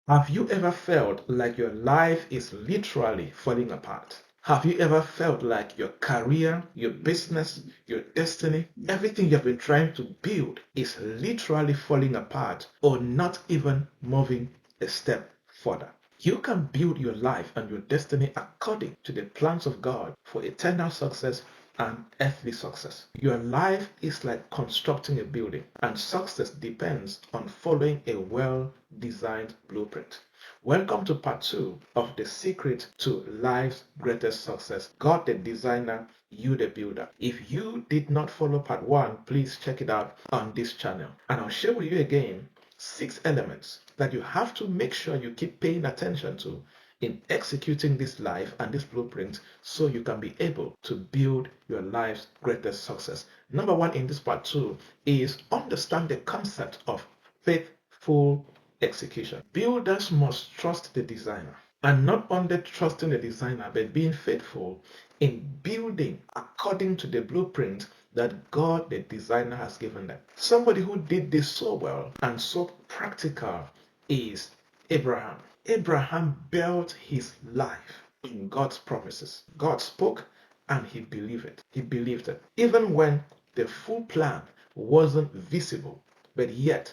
Have you ever felt like your life is literally falling apart? Have you ever felt like your career, your business, your destiny, everything you've been trying to build is literally falling apart or not even moving a step further? You can build your life and your destiny according to the plans of God for eternal success and earthly success. Your life is like constructing a building, and success depends on following a well designed blueprint. Welcome to part 2 of the secret to life's greatest success. God the designer, you the builder. If you did not follow part 1, please check it out on this channel. And I'll share with you again 6 elements that you have to make sure you keep paying attention to in executing this life and this blueprint so you can be able to build your life's greatest success. Number 1 in this part 2 is understand the concept of faithful execution. Builders must trust the designer, and not only trusting the designer but being faithful in building according to the blueprint that God the designer has given them. Somebody who did this so well and so practical is Abraham. Abraham built his life on God's promises. God spoke and he believed it. He believed it. Even when the full plan wasn't visible, but yet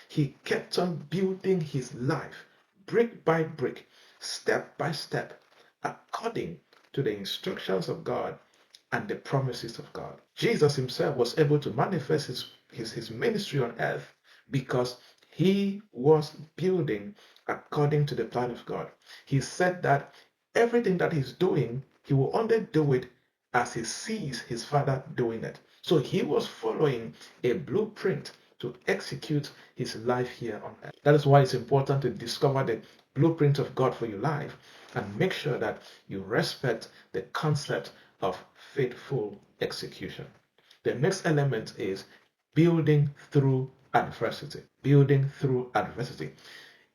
he kept on building his life brick by brick, step by step, according to the instructions of God and the promises of God. Jesus himself was able to manifest his ministry on earth because he was building according to the plan of God. He said that everything that he's doing, he will only do it as he sees his Father doing it. So he was following a blueprint to execute his life here on earth. That is why it's important to discover the blueprint of God for your life and make sure that you respect the concept of faithful execution. The next element is building through adversity. Building through adversity.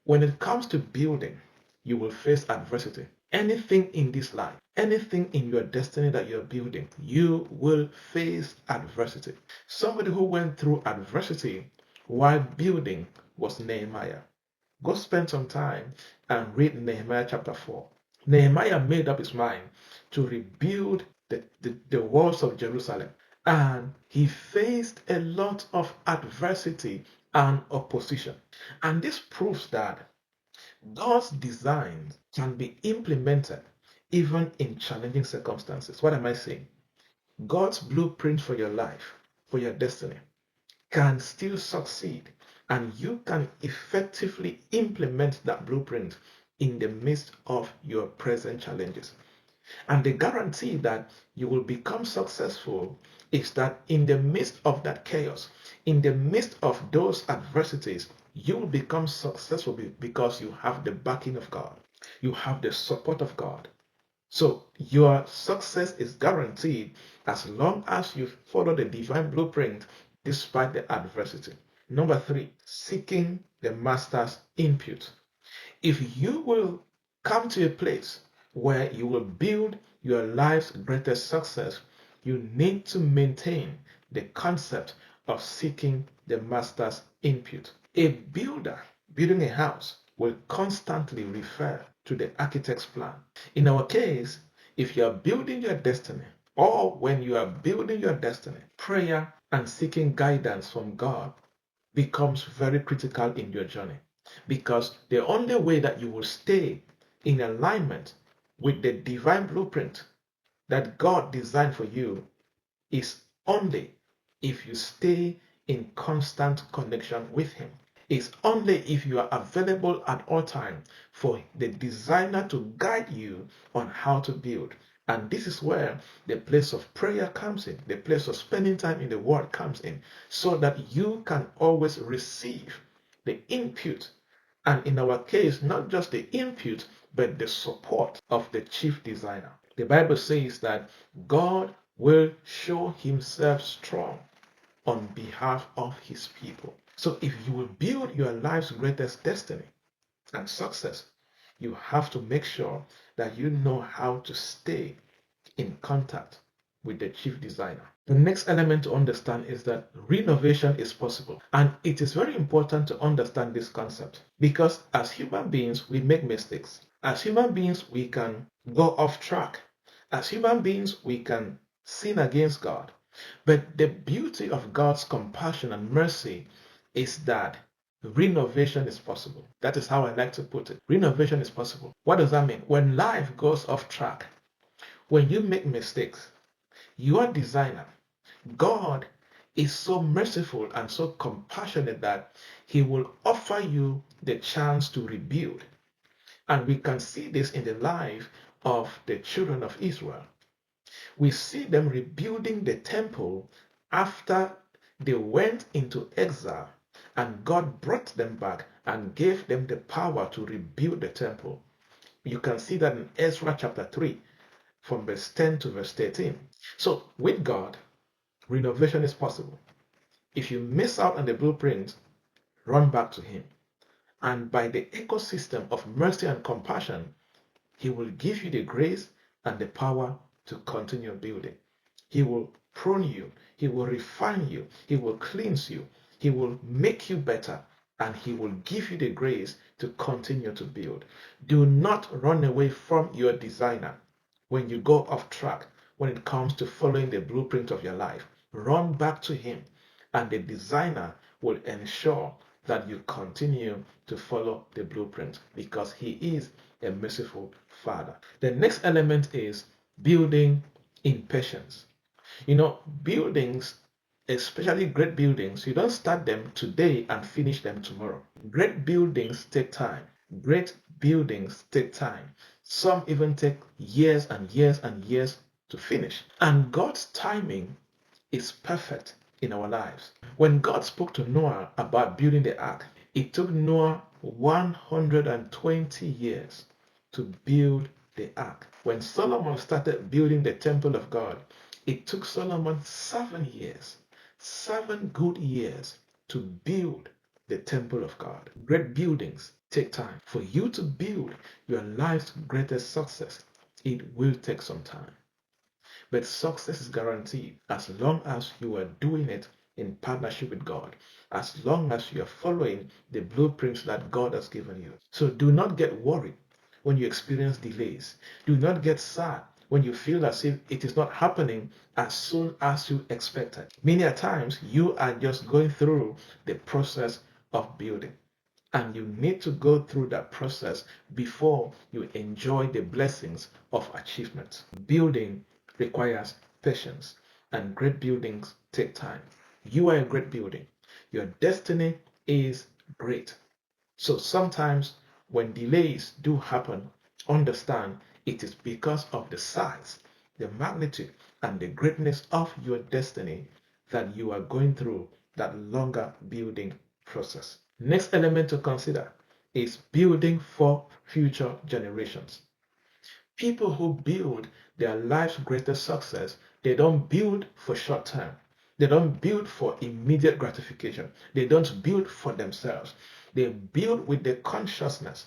When it comes to building, you will face adversity. Anything in this life, anything in your destiny that you're building, you will face adversity. Somebody who went through adversity while building was Nehemiah. Go spend some time and read Nehemiah chapter 4. Nehemiah made up his mind to rebuild the walls of Jerusalem, and he faced a lot of adversity and opposition. And this proves that God's design can be implemented even in challenging circumstances. What am I saying? God's blueprint for your life, for your destiny, can still succeed, and you can effectively implement that blueprint in the midst of your present challenges. And the guarantee that you will become successful is that in the midst of that chaos, in the midst of those adversities, you will become successful because you have the backing of God. You have the support of God. So your success is guaranteed as long as you follow the divine blueprint despite the adversity. Number 3, seeking the master's input. If you will come to a place where you will build your life's greatest success, you need to maintain the concept of seeking the master's input. A builder building a house will constantly refer to the architect's plan. In our case, if you are building your destiny, or when you are building your destiny, prayer and seeking guidance from God becomes very critical in your journey, because the only way that you will stay in alignment with the divine blueprint that God designed for you is only if you stay in constant connection with Him. It's only if you are available at all times for the designer to guide you on how to build. And this is where the place of prayer comes in, the place of spending time in the Word comes in, so that you can always receive the input. And in our case, not just the input, but the support of the chief designer. The Bible says that God will show Himself strong on behalf of His people. So if you will build your life's greatest destiny and success, you have to make sure that you know how to stay in contact with the chief designer. The next element to understand is that renovation is possible. And it is very important to understand this concept because as human beings, we make mistakes. As human beings, we can go off track. As human beings, we can sin against God. But the beauty of God's compassion and mercy is that renovation is possible. That is how I like to put it. Renovation is possible. What does that mean? When life goes off track, when you make mistakes, your designer, God, is so merciful and so compassionate that He will offer you the chance to rebuild. And we can see this in the life of the children of Israel. We see them rebuilding the temple after they went into exile, and God brought them back and gave them the power to rebuild the temple. You can see that in Ezra chapter 3, from verse 10 to verse 13. So, with God, renovation is possible. If you miss out on the blueprint, run back to Him. And by the ecosystem of mercy and compassion, He will give you the grace and the power to continue building. He will prune you, He will refine you, He will cleanse you, He will make you better, and He will give you the grace to continue to build. Do not run away from your designer when you go off track when it comes to following the blueprint of your life. Run back to Him, and the designer will ensure that you continue to follow the blueprint because He is a merciful Father. The next element is building in patience. Buildings, especially great buildings, you don't start them today and finish them tomorrow. Great buildings take time. Great buildings take time. Some even take years and years and years to finish. And God's timing is perfect in our lives. When God spoke to Noah about building the ark, it took Noah 120 years to build the ark. When Solomon started building the temple of God, it took Solomon 7 years, 7 good years to build the temple of God. Great buildings take time. For you to build your life's greatest success, it will take some time. But success is guaranteed as long as you are doing it in partnership with God, as long as you are following the blueprints that God has given you. So do not get worried when you experience delays. Do not get sad when you feel as if it is not happening as soon as you expected. Many a times you are just going through the process of building. And you need to go through that process before you enjoy the blessings of achievement. Building requires patience, and great buildings take time. You are a great building. Your destiny is great. So sometimes when delays do happen, understand it is because of the size, the magnitude, and the greatness of your destiny that you are going through that longer building process. Next element to consider is building for future generations. People who build their life's greatest success, they don't build for short term. They don't build for immediate gratification. They don't build for themselves. They build with the consciousness.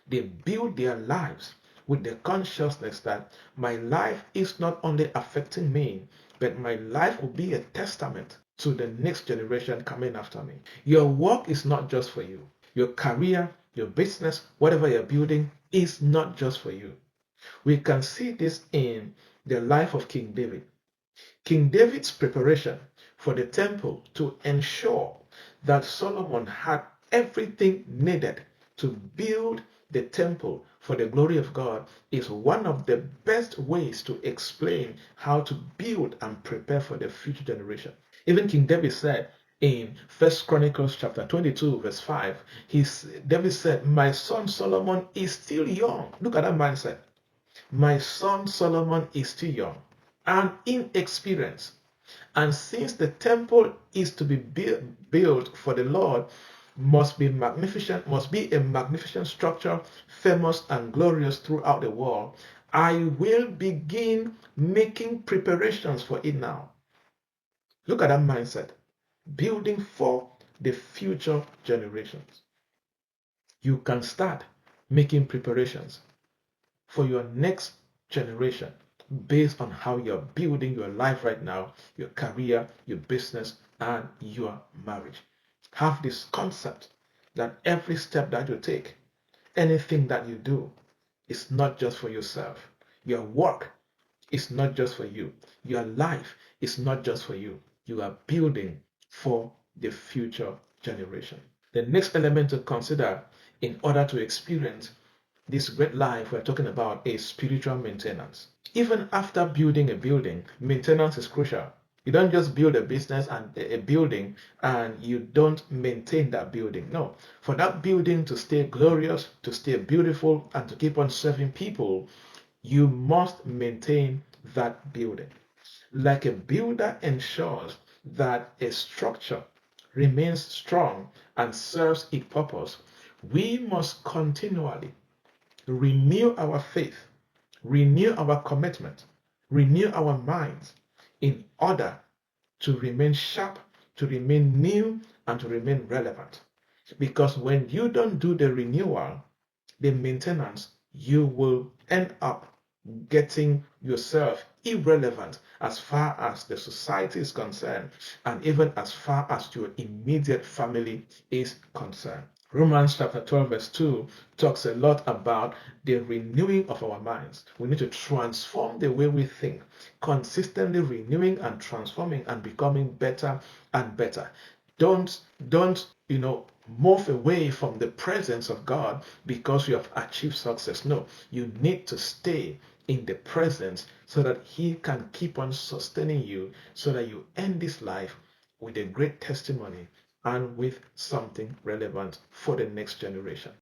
They build their lives with the consciousness that my life is not only affecting me, but my life will be a testament to the next generation coming after me. Your work is not just for you. Your career, your business, whatever you're building is not just for you. We can see this in the life of King David. King David's preparation for the temple to ensure that Solomon had everything needed to build the temple for the glory of God is one of the best ways to explain how to build and prepare for the future generation. Even King David said in 1 Chronicles chapter 22 verse 5, David said, my son Solomon is still young. Look at that mindset. My son Solomon is still young and inexperienced. And since the temple is to be built for the Lord, must be magnificent, must be a magnificent structure, famous and glorious throughout the world, I will begin making preparations for it now. Look at that mindset. Building for the future generations. You can start making preparations for your next generation based on how you're building your life right now, your career, your business, and your marriage. Have this concept that every step that you take, anything that you do, is not just for yourself. Your work is not just for you. Your life is not just for you. You are building for the future generation. The next element to consider in order to experience this great life we're talking about is spiritual maintenance. Even after building a building, maintenance is crucial. You don't just build a business and a building and you don't maintain that building. No, for that building to stay glorious, to stay beautiful, and to keep on serving people, you must maintain that building. Like a builder ensures that a structure remains strong and serves its purpose, we must continually renew our faith, renew our commitment, renew our minds in order to remain sharp, to remain new, and to remain relevant. Because when you don't do the renewal, the maintenance, you will end up getting yourself irrelevant as far as the society is concerned and even as far as your immediate family is concerned. Romans chapter 12 verse 2 talks a lot about the renewing of our minds. We need to transform the way we think, consistently renewing and transforming and becoming better and better. Don't move away from the presence of God because you have achieved success. No, you need to stay in the presence so that He can keep on sustaining you so that you end this life with a great testimony and with something relevant for the next generation.